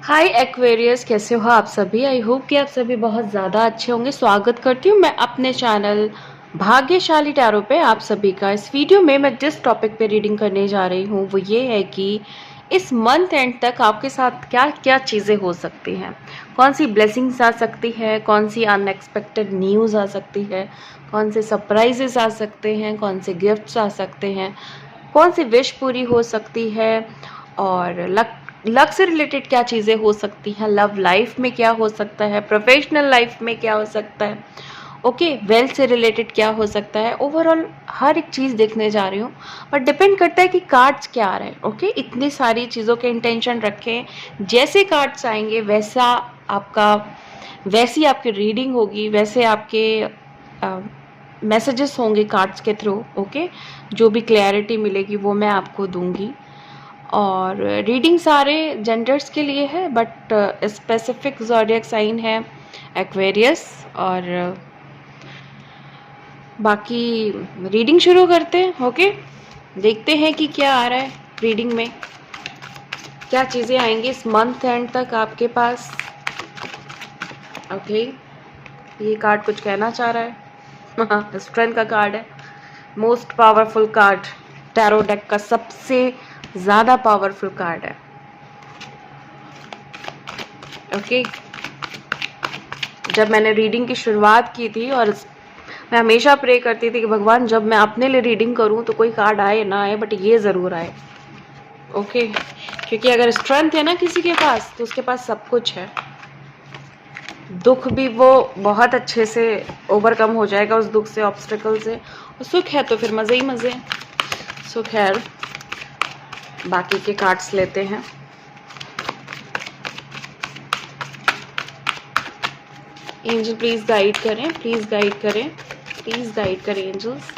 हाय Aquarius, कैसे हो आप सभी। आई होप कि आप सभी बहुत ज़्यादा अच्छे होंगे। स्वागत करती हूँ मैं अपने चैनल भाग्यशाली टैरो पे आप सभी का। इस वीडियो में मैं जिस टॉपिक पे रीडिंग करने जा रही हूँ वो ये है कि इस मंथ एंड तक आपके साथ क्या क्या चीज़ें हो सकती हैं, कौन सी ब्लेसिंग्स आ सकती है, कौन सी अनएक्सपेक्टेड न्यूज़ आ सकती है, कौन से सरप्राइजेस आ सकते हैं, कौन से गिफ्ट्स आ सकते हैं, कौन सी विश पूरी हो सकती है, और लक से रिलेटेड क्या चीज़ें हो सकती हैं, लव लाइफ में क्या हो सकता है, प्रोफेशनल लाइफ में क्या हो सकता है, ओके वेल्थ से रिलेटेड क्या हो सकता है। ओवरऑल हर एक चीज़ देखने जा रही हूँ, बट डिपेंड करता है कि कार्ड्स क्या आ रहे हैं। ओके इतनी सारी चीज़ों के इंटेंशन रखें, जैसे कार्ड्स आएंगे वैसी आपकी रीडिंग होगी, वैसे आपके मैसेजेस होंगे कार्ड्स के थ्रू। ओके जो भी क्लैरिटी मिलेगी वो मैं आपको दूंगी। और रीडिंग सारे जेंडर्स के लिए है, बट स्पेसिफिक ज़ोडिएक साइन है एक्वेरियस। और बाकी रीडिंग शुरू करते हैं। ओके देखते हैं कि क्या आ रहा है रीडिंग में, क्या चीज़ें आएंगी इस मंथ एंड तक आपके पास। ओके ये कार्ड कुछ कहना चाह रहा है स्ट्रेंथ का कार्ड है, most powerful card tarot deck का, सबसे ज़्यादा पावरफुल कार्ड है। ओके जब मैंने रीडिंग की शुरुआत की थी, और मैं हमेशा प्रे करती थी कि भगवान जब मैं अपने लिए रीडिंग करूं तो कोई कार्ड आए ना आए, बट ये ज़रूर आए। ओके क्योंकि अगर स्ट्रेंथ है ना किसी के पास तो उसके पास सब कुछ है। दुख भी वो बहुत अच्छे से ओवरकम हो जाएगा, उस दुख से, ऑब्स्टिकल से। और सुख है तो फिर मज़े ही मज़े। सो खैर बाकी के कार्ड्स लेते हैं। एंजल प्लीज़ गाइड करें, प्लीज़ गाइड करें, प्लीज़ गाइड करें एंजल्स।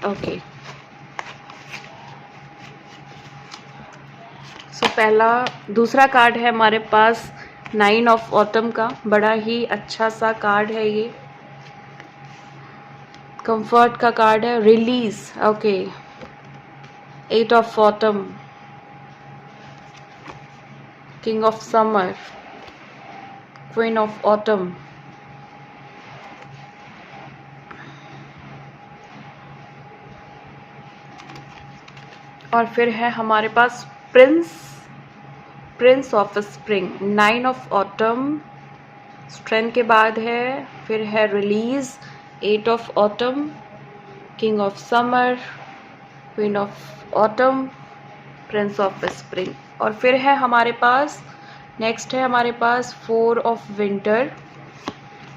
ओके सो दूसरा कार्ड है हमारे पास 9 ऑफ ऑटम का। बड़ा ही अच्छा सा कार्ड है ये, कंफर्ट का कार्ड है, release. Okay 8 of autumn, king of summer, queen of autumn, और फिर है हमारे पास prince of spring. 9 of autumn strength के बाद है, फिर है release, 8 of autumn, king of summer, queen of autumn, prince of spring. और फिर है हमारे पास नेक्स्ट है हमारे पास 4 ऑफ विंटर,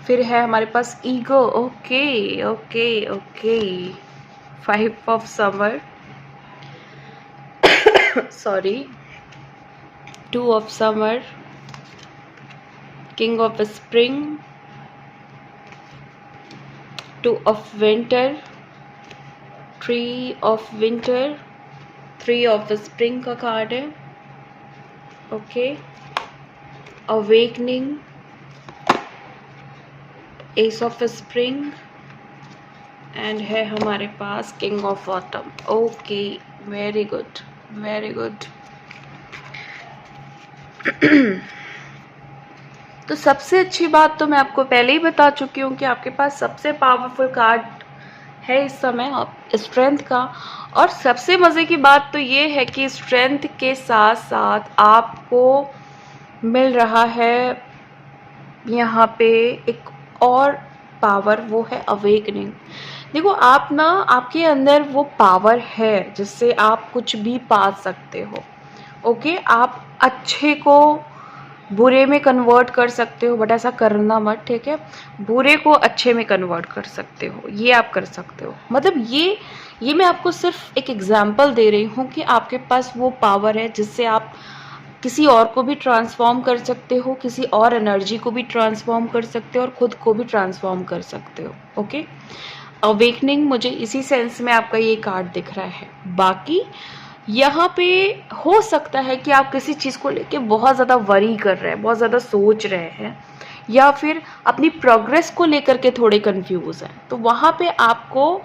फिर है हमारे पास ego. Okay okay okay 5 of summer, sorry 2 of summer, king of spring, 2 of winter, 3 of winter, 3 of spring का कार्ड है। Okay awakening, ace of spring, and है हमारे पास king of autumn. Okay very good very good. तो सबसे अच्छी बात तो मैं आपको पहले ही बता चुकी हूँ कि आपके पास सबसे पावरफुल कार्ड है इस समय स्ट्रेंथ का। और सबसे मज़े की बात तो ये है कि स्ट्रेंथ के साथ साथ आपको मिल रहा है यहाँ पे एक और पावर, वो है अवेकनिंग। देखो आप ना, आपके अंदर वो पावर है जिससे आप कुछ भी पा सकते हो। ओके आप अच्छे को बुरे में कन्वर्ट कर सकते हो, बट ऐसा करना मत, ठीक है। बुरे को अच्छे में कन्वर्ट कर सकते हो, ये आप कर सकते हो। मतलब ये मैं आपको सिर्फ एक एग्जांपल दे रही हूँ कि आपके पास वो पावर है जिससे आप किसी और को भी ट्रांसफॉर्म कर सकते हो, किसी और एनर्जी को भी ट्रांसफॉर्म कर सकते हो, और खुद को भी ट्रांसफॉर्म कर सकते हो। ओके अवेकनिंग मुझे इसी सेंस में आपका ये कार्ड दिख रहा है। बाकी यहाँ पे हो सकता है कि आप किसी चीज़ को लेके बहुत ज़्यादा वरी कर रहे हैं, बहुत ज़्यादा सोच रहे हैं, या फिर अपनी प्रोग्रेस को लेकर के थोड़े कंफ्यूज हैं। तो वहाँ पे आपको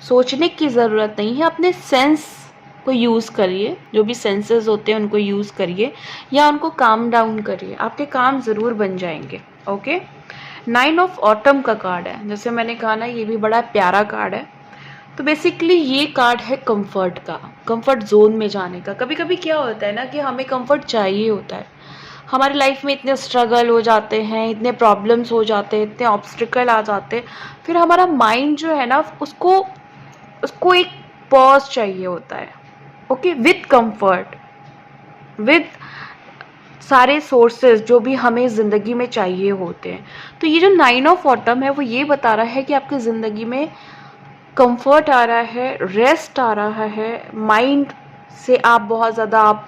सोचने की ज़रूरत नहीं है, अपने सेंस को यूज़ करिए, जो भी सेंसेस होते हैं उनको यूज़ करिए या उनको काम डाउन करिए, आपके काम ज़रूर बन जाएंगे। ओके, 9 ऑफ ऑटम का कार्ड है, जैसे मैंने कहा ना ये भी बड़ा प्यारा कार्ड है। तो बेसिकली ये कार्ड है कंफर्ट का, कंफर्ट जोन में जाने का। कभी कभी क्या होता है ना कि हमें कंफर्ट चाहिए होता है, हमारी लाइफ में इतने स्ट्रगल हो जाते हैं, इतने प्रॉब्लम्स हो जाते हैं, इतने ऑब्स्टिकल आ जाते हैं, फिर हमारा माइंड जो है ना उसको उसको एक पॉज चाहिए होता है। ओके, विद कंफर्ट, विद सारे सोर्सेज जो भी हमें ज़िंदगी में चाहिए होते हैं। तो ये जो 9 ऑफ ऑटम है वो ये बता रहा है कि आपकी ज़िंदगी में कंफर्ट आ रहा है, रेस्ट आ रहा है, माइंड से आप बहुत ज़्यादा आप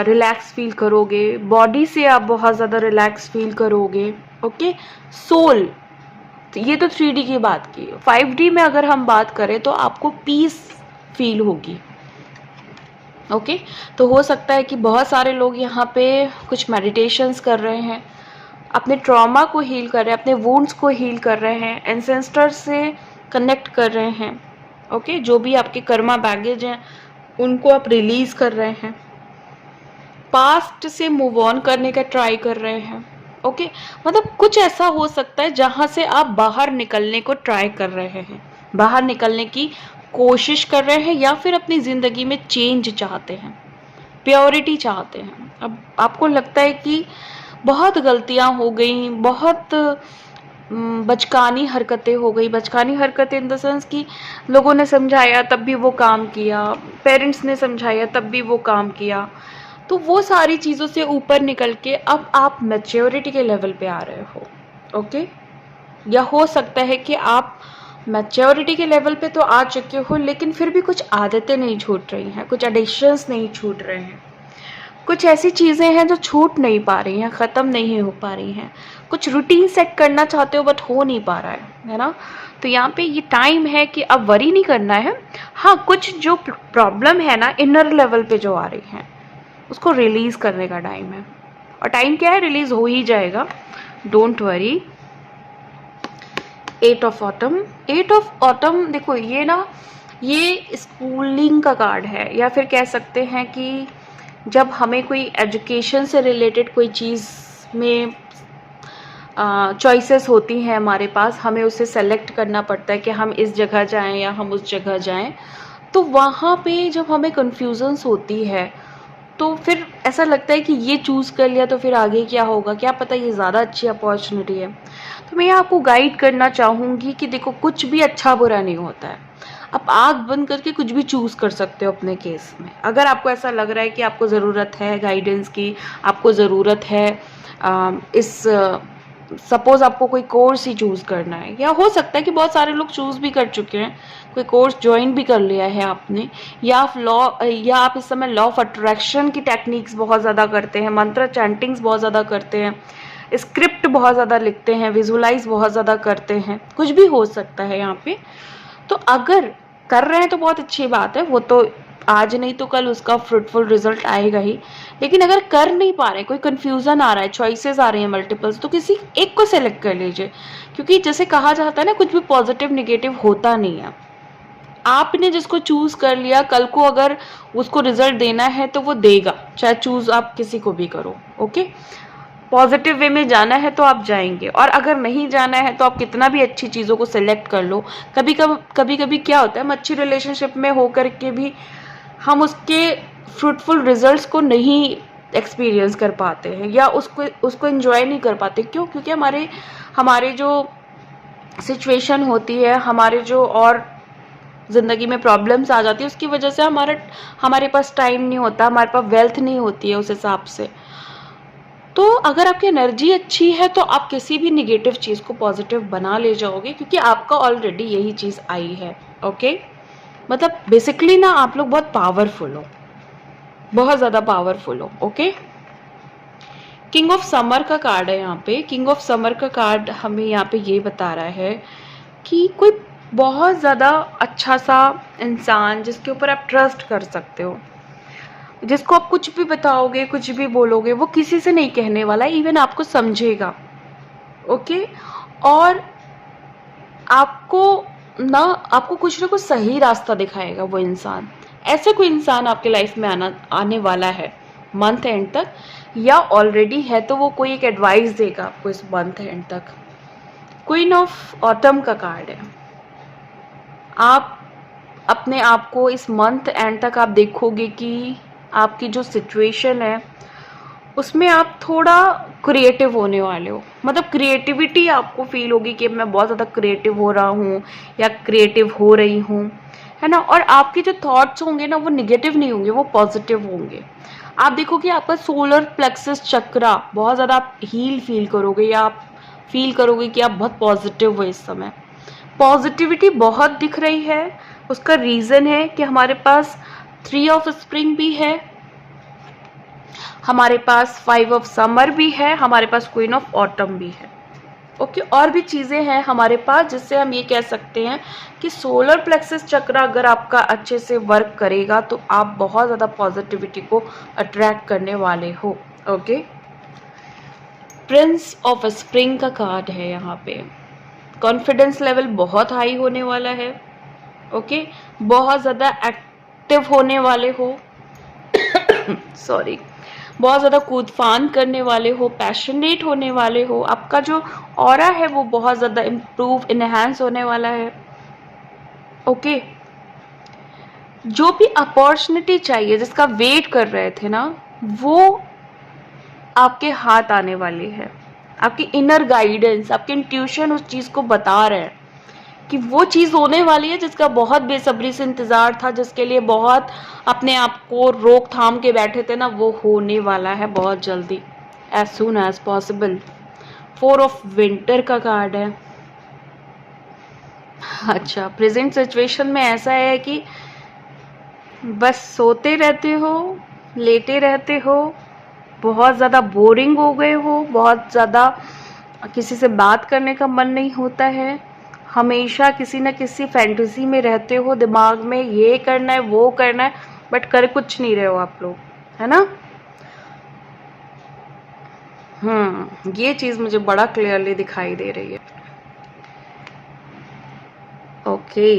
रिलैक्स फील करोगे, बॉडी से आप बहुत ज़्यादा रिलैक्स फील करोगे। ओके, सोल, तो ये तो 3D की बात की। 5D में अगर हम बात करें तो आपको पीस फील होगी। ओके, तो हो सकता है कि बहुत सारे लोग यहाँ पे कुछ मेडिटेशंस कर रहे हैं, अपने ट्रॉमा को हील कर रहे हैं, अपने वुंड्स को हील कर रहे हैं, एंसेस्टर्स से कनेक्ट कर रहे हैं। ओके, जो भी आपके कर्मा बैगेज हैं उनको आप रिलीज कर रहे हैं, पास्ट से मूव ऑन करने का ट्राई कर रहे हैं। ओके, मतलब कुछ ऐसा हो सकता है जहां से आप बाहर निकलने को ट्राई कर रहे हैं, बाहर निकलने की कोशिश कर रहे हैं, या फिर अपनी ज़िंदगी में चेंज चाहते हैं, प्योरिटी चाहते हैं। अब आपको लगता है कि बहुत गलतियां हो गई, बहुत बचकानी हरकतें हो गई, बचकानी हरकतें इन द सेंस कि लोगों ने समझाया तब भी वो काम किया, पेरेंट्स ने समझाया तब भी वो काम किया, तो वो सारी चीज़ों से ऊपर निकल के अब आप मैच्योरिटी के लेवल पे आ रहे हो। ओके, या हो सकता है कि आप मैच्योरिटी के लेवल पे तो आ चुके हो लेकिन फिर भी कुछ आदतें नहीं छूट रही हैं, कुछ एडिक्शंस नहीं छूट रहे हैं, कुछ ऐसी चीज़ें हैं जो छूट नहीं पा रही हैं, ख़त्म नहीं हो पा रही हैं, कुछ रूटीन सेट करना चाहते हो बट हो नहीं पा रहा है ना। तो यहाँ पे ये टाइम है कि अब वरी नहीं करना है। हाँ, कुछ जो प्रॉब्लम है ना इनर लेवल पे जो आ रही है उसको रिलीज़ करने का टाइम है, और टाइम क्या है, रिलीज़ हो ही जाएगा, don't worry. 8 of autumn, 8 of autumn देखो ये ना ये स्कूलिंग का कार्ड है, या फिर कह सकते हैं कि जब हमें कोई एजुकेशन से रिलेटेड कोई चीज़ में चॉइसेस होती हैं हमारे पास, हमें उसे सेलेक्ट करना पड़ता है कि हम इस जगह जाएं या हम उस जगह जाएं, तो वहाँ पे जब हमें कन्फ्यूजन्स होती है तो फिर ऐसा लगता है कि ये चूज़ कर लिया तो फिर आगे क्या होगा, क्या पता ये ज़्यादा अच्छी अपॉर्चुनिटी है। तो मैं आपको गाइड करना चाहूँगी कि देखो कुछ भी अच्छा बुरा नहीं होता है, आप आँख बंद करके कुछ भी चूज़ कर सकते हो अपने केस में। अगर आपको ऐसा लग रहा है कि आपको ज़रूरत है गाइडेंस की, आपको ज़रूरत है सपोज़ आपको कोई कोर्स ही चूज़ करना है, या हो सकता है कि बहुत सारे लोग चूज़ भी कर चुके हैं, कोई कोर्स ज्वाइन भी कर लिया है आपने, या आप इस समय लॉ ऑफ अट्रैक्शन की टेक्निक्स बहुत ज़्यादा करते हैं, मंत्र चैंटिंग्स बहुत ज़्यादा करते हैं, स्क्रिप्ट बहुत ज़्यादा लिखते हैं, विजुलाइज बहुत ज़्यादा करते हैं, कुछ भी हो सकता है यहाँ पे। तो अगर कर रहे हैं तो बहुत अच्छी बात है, वो तो आज नहीं तो कल उसका फ्रूटफुल रिजल्ट आएगा ही। लेकिन अगर कर नहीं पा रहे, कोई कंफ्यूजन आ रहा है, चॉइसेस आ रही हैं मल्टीपल्स, तो किसी एक को सेलेक्ट कर लीजिए, क्योंकि जैसे कहा जाता है ना कुछ भी पॉजिटिव निगेटिव होता नहीं है। आपने जिसको चूज कर लिया, कल को अगर उसको रिजल्ट देना है तो वो देगा, चाहे चूज आप किसी को भी करो। ओके, पॉजिटिव वे में जाना है तो आप जाएंगे, और अगर नहीं जाना है तो आप कितना भी अच्छी चीज़ों को सिलेक्ट कर लो, कभी कभी क्या होता है हम अच्छी रिलेशनशिप में होकर के भी हम उसके फ्रूटफुल रिजल्ट्स को नहीं एक्सपीरियंस कर पाते हैं, या उसको एंजॉय नहीं कर पाते। क्यों? क्योंकि हमारे जो सिचुएशन होती है, हमारे जो और ज़िंदगी में प्रॉब्लम्स आ जाती है, उसकी वजह से हमारे पास टाइम नहीं होता, हमारे पास वेल्थ नहीं होती है उस हिसाब से। तो अगर आपकी एनर्जी अच्छी है तो आप किसी भी निगेटिव चीज़ को पॉजिटिव बना ले जाओगे, क्योंकि आपका ऑलरेडी यही चीज़ आई है। ओके, मतलब बेसिकली ना आप लोग बहुत पावरफुल हो, बहुत ज़्यादा पावरफुल हो। ओके, किंग ऑफ समर का कार्ड है यहाँ पे। किंग ऑफ समर का कार्ड हमें यहाँ पे ये बता रहा है कि कोई बहुत ज़्यादा अच्छा सा इंसान जिसके ऊपर आप ट्रस्ट कर सकते हो, जिसको आप कुछ भी बताओगे, कुछ भी बोलोगे, वो किसी से नहीं कहने वाला, इवन आपको समझेगा। ओके, और आपको कुछ ना कुछ सही रास्ता दिखाएगा वो इंसान। ऐसे कोई इंसान आपके लाइफ में आने वाला है मंथ एंड तक, या ऑलरेडी है तो वो कोई एक एडवाइस देगा आपको इस मंथ एंड तक। क्वीन ऑफ ऑटम का कार्ड है। आप अपने आप को इस मंथ एंड तक आप देखोगे कि आपकी जो सिचुएशन है उसमें आप थोड़ा क्रिएटिव होने वाले हो। मतलब क्रिएटिविटी आपको फील होगी कि मैं बहुत ज़्यादा क्रिएटिव हो रहा हूँ या क्रिएटिव हो रही हूँ, है ना। और आपके जो थॉट्स होंगे ना वो निगेटिव नहीं होंगे, वो पॉजिटिव होंगे। आप देखोगे आपका सोलर प्लेक्सस चक्रा बहुत ज़्यादा आप हील फील करोगे, या आप फील करोगे कि आप बहुत पॉजिटिव हो इस समय। पॉजिटिविटी बहुत दिख रही है। उसका रीज़न है कि हमारे पास 3 ऑफ स्प्रिंग भी है, हमारे पास 5 ऑफ समर भी है, हमारे पास क्वीन ऑफ ऑटम भी है। ओके, और भी चीज़ें हैं हमारे पास जिससे हम ये कह सकते हैं कि सोलर प्लेक्सस चक्र अगर आपका अच्छे से वर्क करेगा तो आप बहुत ज़्यादा पॉजिटिविटी को अट्रैक्ट करने वाले हो। ओके, प्रिंस ऑफ स्प्रिंग का कार्ड है यहाँ पे। कॉन्फिडेंस लेवल बहुत हाई होने वाला है। ओके, बहुत ज़्यादा एक्टिव होने वाले हो सॉरी, बहुत ज़्यादा कूद फान करने वाले हो, पैशनेट होने वाले हो। आपका जो ऑरा है वो बहुत ज़्यादा इम्प्रूव इनहेंस होने वाला है। ओके, जो भी अपॉर्चुनिटी चाहिए जिसका वेट कर रहे थे ना, वो आपके हाथ आने वाली है। आपकी इनर गाइडेंस, आपके इंट्यूशन उस चीज़ को बता रहे हैं कि वो चीज़ होने वाली है जिसका बहुत बेसब्री से इंतज़ार था, जिसके लिए बहुत अपने आप को रोक थाम के बैठे थे ना, वो होने वाला है बहुत जल्दी, as soon as possible. 4 of winter का कार्ड है। अच्छा, प्रेजेंट सिचुएशन में ऐसा है कि बस सोते रहते हो, लेटे रहते हो, बहुत ज़्यादा बोरिंग हो गए हो, बहुत ज़्यादा किसी से बात करने का मन नहीं होता है, हमेशा किसी न किसी फैंटेसी में रहते हो, दिमाग में ये करना है वो करना है, बट कर कुछ नहीं रहे हो आप लोग, है ना। ये चीज़ मुझे बड़ा क्लियरली दिखाई दे रही है। ओके,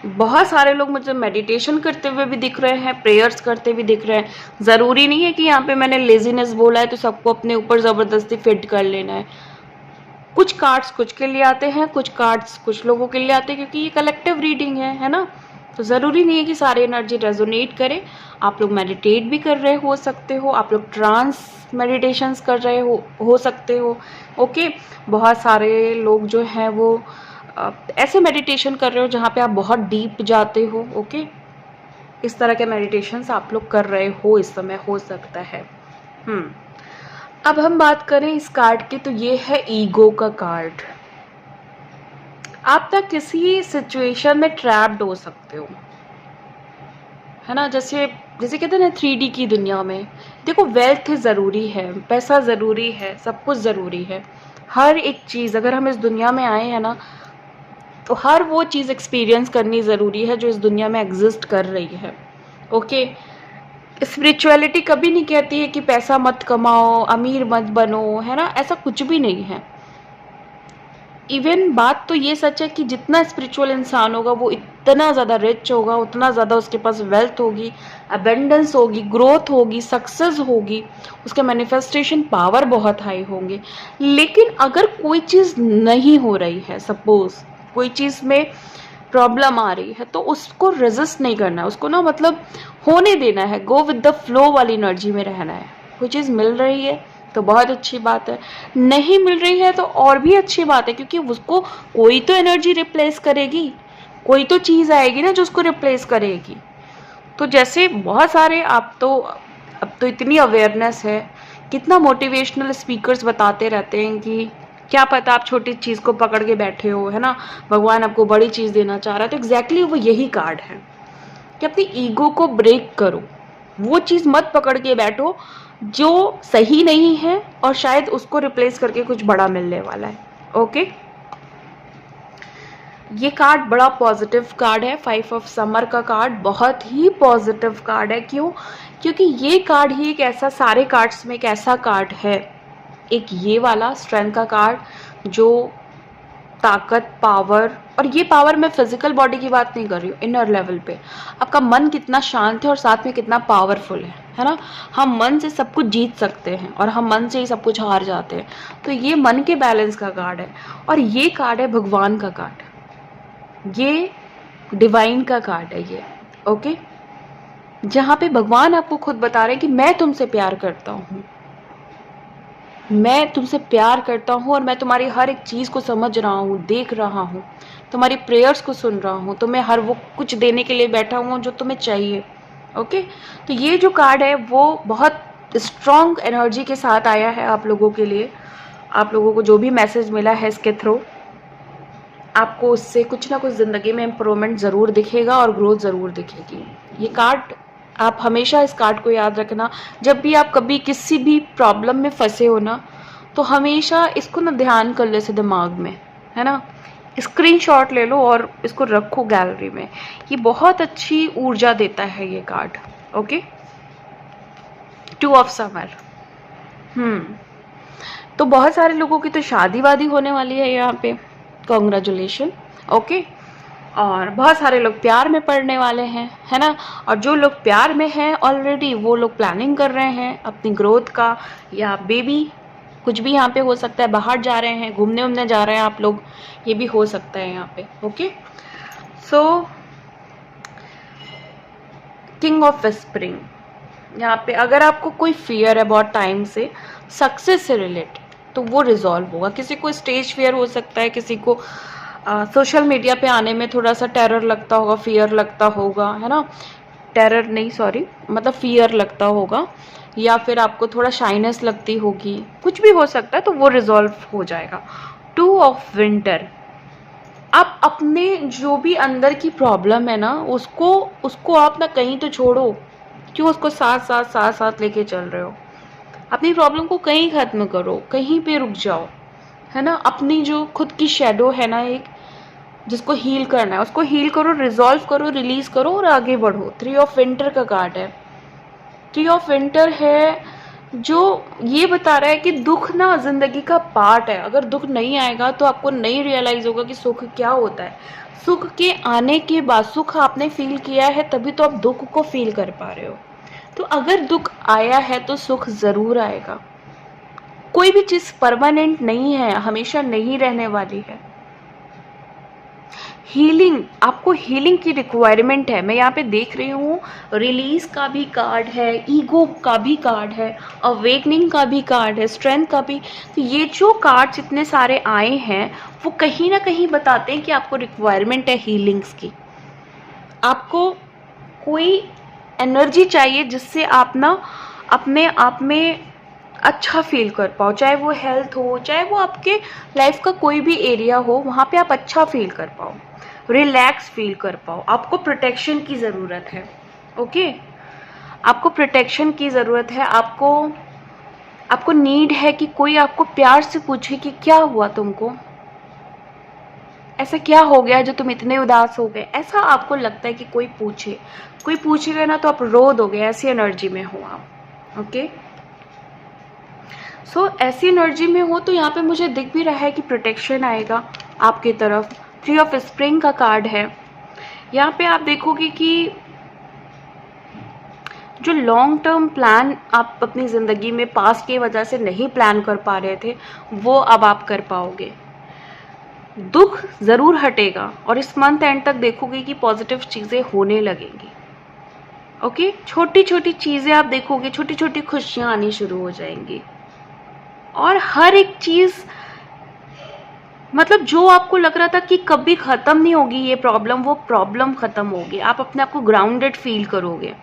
बहुत सारे लोग मुझे मेडिटेशन करते हुए भी दिख रहे हैं, प्रेयर्स करते भी दिख रहे हैं। ज़रूरी नहीं है कि यहाँ पे मैंने लेजीनेस बोला है तो सबको अपने ऊपर ज़बरदस्ती फिट कर लेना है। कुछ कार्ड्स कुछ के लिए आते हैं, कुछ कार्ड्स कुछ लोगों के लिए आते हैं, क्योंकि ये कलेक्टिव रीडिंग है ना। तो ज़रूरी नहीं है कि सारी एनर्जी रेजोनेट करे। आप लोग मेडिटेट भी कर रहे हो सकते हो, आप लोग ट्रांस मेडिटेशंस कर रहे हो सकते हो। ओके, बहुत सारे लोग जो हैं वो ऐसे मेडिटेशन कर रहे हो जहाँ पे आप बहुत डीप जाते हो। ओके, इस तरह के मेडिटेशंस आप लोग कर रहे हो इस समय, हो सकता है। अब हम बात करें इस कार्ड की, तो ये है ईगो का कार्ड। आप तक किसी सिचुएशन में ट्रैप्ड हो सकते हो, है ना। जैसे कहते हैं ना 3D की दुनिया में, देखो वेल्थ ज़रूरी है, पैसा ज़रूरी है, सब कुछ ज़रूरी है। हर एक चीज़, अगर हम इस दुनिया में आए हैं ना, तो हर वो चीज़ एक्सपीरियंस करनी ज़रूरी है जो इस दुनिया में एग्जिस्ट कर रही है। ओके, स्पिरिचुअलिटी कभी नहीं कहती है कि पैसा मत कमाओ, अमीर मत बनो, है ना, ऐसा कुछ भी नहीं है। इवन बात तो ये सच है कि जितना स्पिरिचुअल इंसान होगा वो इतना ज़्यादा रिच होगा, उतना ज़्यादा उसके पास वेल्थ होगी, अबेंडेंस होगी, ग्रोथ होगी, सक्सेस होगी, उसके मैनिफेस्टेशन पावर बहुत हाई होंगे। लेकिन अगर कोई चीज़ नहीं हो रही है, सपोज कोई चीज़ में प्रॉब्लम आ रही है, तो उसको रेजिस्ट नहीं करना है, उसको ना मतलब होने देना है, गो विद द फ्लो वाली एनर्जी में रहना है। कोई चीज़ मिल रही है तो बहुत अच्छी बात है, नहीं मिल रही है तो और भी अच्छी बात है, क्योंकि उसको कोई तो एनर्जी रिप्लेस करेगी, कोई तो चीज़ आएगी ना जो उसको रिप्लेस करेगी। तो जैसे बहुत सारे अब तो इतनी अवेयरनेस है, कितना मोटिवेशनल स्पीकर्स बताते रहते हैं कि क्या पता आप छोटी चीज़ को पकड़ के बैठे हो, है ना, भगवान आपको बड़ी चीज़ देना चाह रहा है। तो एग्जैक्टली वो यही कार्ड है कि अपनी ईगो को ब्रेक करो, वो चीज़ मत पकड़ के बैठो जो सही नहीं है और शायद उसको रिप्लेस करके कुछ बड़ा मिलने वाला है। ओके, ये कार्ड बड़ा पॉजिटिव कार्ड है। 5 ऑफ समर का कार्ड बहुत ही पॉजिटिव कार्ड है। क्यों? क्योंकि ये कार्ड ही एक ऐसा, सारे कार्ड्स में एक ऐसा कार्ड है, एक ये वाला स्ट्रेंथ का कार्ड जो ताकत, पावर, और ये पावर मैं फिजिकल बॉडी की बात नहीं कर रही हूँ, इनर लेवल पे आपका मन कितना शांत है और साथ में कितना पावरफुल है ना। हम मन से सब कुछ जीत सकते हैं और हम मन से ही सब कुछ हार जाते हैं। तो ये मन के बैलेंस का कार्ड है, और ये कार्ड है भगवान का कार्ड, ये डिवाइन का कार्ड है ये, ओके। जहाँ पे भगवान आपको खुद बता रहे हैं कि मैं तुमसे प्यार करता हूँ, मैं तुमसे प्यार करता हूँ, और मैं तुम्हारी हर एक चीज़ को समझ रहा हूँ, देख रहा हूँ, तुम्हारी प्रेयर्स को सुन रहा हूँ, तुम्हें हर वो कुछ देने के लिए बैठा हूँ जो तुम्हें चाहिए, ओके। तो ये जो कार्ड है वो बहुत स्ट्रॉन्ग एनर्जी के साथ आया है आप लोगों के लिए। आप लोगों को जो भी मैसेज मिला है इसके थ्रू, आपको उससे कुछ ना कुछ ज़िंदगी में इम्प्रूवमेंट ज़रूर दिखेगा और ग्रोथ ज़रूर दिखेगी। ये कार्ड, आप हमेशा इस कार्ड को याद रखना, जब भी आप कभी किसी भी प्रॉब्लम में फंसे हो ना, तो हमेशा इसको ना ध्यान कर ले से दिमाग में, है ना। स्क्रीनशॉट ले लो और इसको रखो गैलरी में। ये बहुत अच्छी ऊर्जा देता है ये कार्ड, ओके। 2 of summer. तो बहुत सारे लोगों की तो शादी वादी होने वाली है यहाँ पे, कॉन्ग्रेचुलेशन, ओके। और बहुत सारे लोग प्यार में पड़ने वाले हैं, है ना। और जो लोग प्यार में हैं ऑलरेडी, वो लोग प्लानिंग कर रहे हैं अपनी ग्रोथ का, या बेबी, कुछ भी यहाँ पे हो सकता है। बाहर जा रहे हैं, घूमने उमने जा रहे हैं आप लोग, ये भी हो सकता है यहाँ पे, okay. So king of whispering, यहाँ पे अगर आपको कोई फियर है बहुत टाइम से सक्सेस से रिलेटेड, तो वो रिजॉल्व होगा। किसी को स्टेज फियर हो सकता है, किसी को सोशल मीडिया पे आने में थोड़ा सा टेरर लगता होगा, फियर लगता होगा, है ना। टेरर नहीं, सॉरी, मतलब फियर लगता होगा, या फिर आपको थोड़ा शाइनेस लगती होगी, कुछ भी हो सकता है, तो वो रिजॉल्व हो जाएगा। 2 ऑफ विंटर, आप अपने जो भी अंदर की प्रॉब्लम है ना, उसको आप ना कहीं तो छोड़ो, क्यों उसको साथ लेके चल रहे हो। अपनी प्रॉब्लम को कहीं खत्म करो, कहीं पे रुक जाओ, है ना। अपनी जो खुद की शेडो है ना एक, जिसको हील करना है, उसको हील करो, रिजॉल्व करो, रिलीज करो और आगे बढ़ो। 3 ऑफ विंटर का कार्ड है। 3 ऑफ विंटर है जो ये बता रहा है कि दुख ना जिंदगी का पार्ट है। अगर दुख नहीं आएगा तो आपको नहीं रियलाइज होगा कि सुख क्या होता है। सुख के आने के बाद, सुख आपने फील किया है तभी तो आप दुख को फील कर पा रहे हो। तो अगर दुख आया है तो सुख जरूर आएगा। कोई भी चीज परमानेंट नहीं है, हमेशा नहीं रहने वाली है। हीलिंग, आपको हीलिंग की रिक्वायरमेंट है। मैं यहाँ पे देख रही हूँ रिलीज का भी कार्ड है, ईगो का भी कार्ड है, अवेकनिंग का भी कार्ड है, स्ट्रेंथ का भी। तो ये जो कार्ड्स इतने सारे आए हैं वो कहीं ना कहीं बताते हैं कि आपको रिक्वायरमेंट है हीलिंग्स की। आपको कोई एनर्जी चाहिए जिससे आप ना अपने आप में अच्छा फील कर पाओ, चाहे वो हेल्थ हो, चाहे वो आपके लाइफ का कोई भी एरिया हो, वहाँ पे आप अच्छा फील कर पाओ, रिलैक्स फील कर पाओ। आपको प्रोटेक्शन की ज़रूरत है, ओके। आपको प्रोटेक्शन की ज़रूरत है। आपको नीड है कि कोई आपको प्यार से पूछे कि क्या हुआ तुमको, ऐसा क्या हो गया जो तुम इतने उदास हो गए। ऐसा आपको लगता है कि कोई पूछेगा ना तो आप रो दोगे, ऐसी एनर्जी में हो आप, ओके। सो ऐसी एनर्जी में हो तो यहाँ पे मुझे दिख भी रहा है कि प्रोटेक्शन आएगा आपकी तरफ। 3 ऑफ स्प्रिंग का कार्ड है। यहाँ पे आप देखोगे कि जो लॉन्ग टर्म प्लान आप अपनी ज़िंदगी में पास की वजह से नहीं प्लान कर पा रहे थे, वो अब आप कर पाओगे। दुख ज़रूर हटेगा और इस मंथ एंड तक देखोगे कि पॉजिटिव चीज़ें होने लगेंगी, ओके। छोटी छोटी चीज़ें आप देखोगे, छोटी छोटी खुशियाँ आनी शुरू हो जाएंगी, और हर एक चीज़, मतलब जो आपको लग रहा था कि कभी ख़त्म नहीं होगी ये प्रॉब्लम, वो प्रॉब्लम ख़त्म होगी। आप अपने आप को ग्राउंडेड फील करोगे।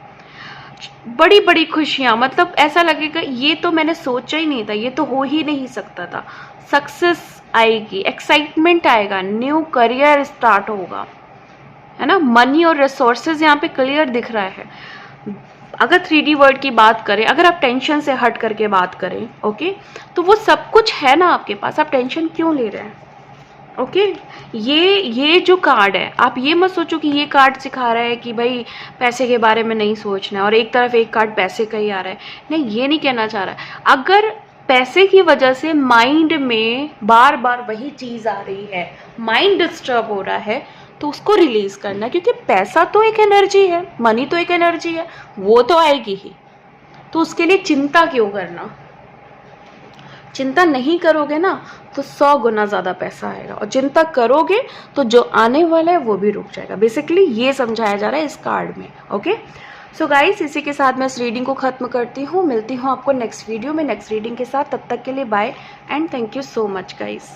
बड़ी बड़ी खुशियाँ, मतलब ऐसा लगेगा ये तो मैंने सोचा ही नहीं था, ये तो हो ही नहीं सकता था। सक्सेस आएगी, एक्साइटमेंट आएगा, न्यू करियर स्टार्ट होगा, है ना। मनी और रिसोर्सेज यहाँ पे क्लियर दिख रहा है। अगर 3D वर्ड की बात करें, अगर आप टेंशन से हट करके बात करें, ओके, तो वो सब कुछ है ना आपके पास, आप टेंशन क्यों ले रहे हैं, ओके। ये जो कार्ड है, आप ये मत सोचो कि ये कार्ड सिखा रहा है कि भाई पैसे के बारे में नहीं सोचना है, और एक तरफ एक कार्ड पैसे का ही आ रहा है। नहीं, ये नहीं कहना चाह रहा है। अगर पैसे की वजह से माइंड में बार बार वही चीज़ आ रही है, माइंड डिस्टर्ब हो रहा है, तो उसको रिलीज करना, क्योंकि पैसा तो एक एनर्जी है, मनी तो एक एनर्जी है, वो तो आएगी ही। तो उसके लिए चिंता क्यों करना? चिंता नहीं करोगे ना तो 100 गुना ज़्यादा पैसा आएगा, और चिंता करोगे तो जो आने वाला है वो भी रुक जाएगा। बेसिकली ये समझाया जा रहा है इस कार्ड में। ओके, सो गाइस, इसी के साथ मैं इस रीडिंग को ख़त्म करती हूँ। मिलती हूँ आपको नेक्स्ट वीडियो में नेक्स्ट रीडिंग के साथ। तब तक के लिए bye and thank you so much guys.